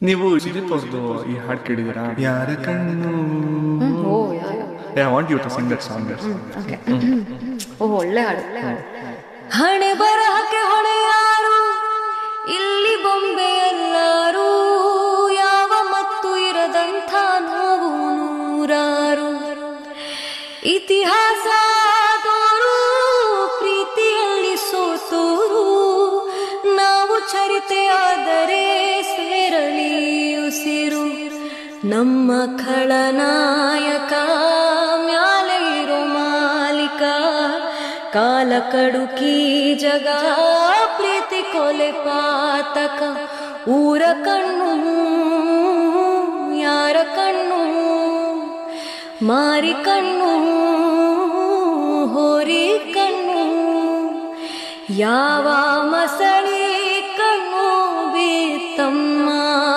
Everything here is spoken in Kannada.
ನೀವು ಸುದೀಪ್ ಅವ್ರದ್ದು ಈ ಹಾಡು ಕೇಳಿದ್ದೀರಾ? ಯಾರ ಕಣ್ಣು. Oh yeah I want you to sing that song. Okay. ಓ ಒಳ್ಳೆ ಹಾಡು. ಹಣೆ ಬರಹಕ್ಕೆ ಹೊಣೆ ಯಾರು, ಇಲ್ಲಿ ಬೊಂಬೆ ಎಲ್ಲಾರು, ಯಾವ ಮತ್ತು ಇರದಂಥ ನಾವು ನೂರಾರು. ಇತಿಹಾಸ ತೋರು ಪ್ರೀತಿಯಲ್ಲಿ ಸೋತೋರು, ನಾವು ಚರಿತೆಯಾದರೆ ಸೇರಲಿ ಉಸಿರು. ನಮ್ಮ ಖಳನಾಯಕ ಮ್ಯಾಲೆ ಇರೋ ಮಾಲಿಕ, ಕಾಲ ಕಡುಕಿ ಜಗ ಪ್ರೀತಿ ಕೊಲೆ ಪಾತಕ. ಊರ ಕಣ್ಣು ಯಾರ ಕಣ್ಣು, ಮಾರಿ ಕಣ್ಣು ಹೋರಿ ಕಣ್ಣು, ಯಾವ ಮಸ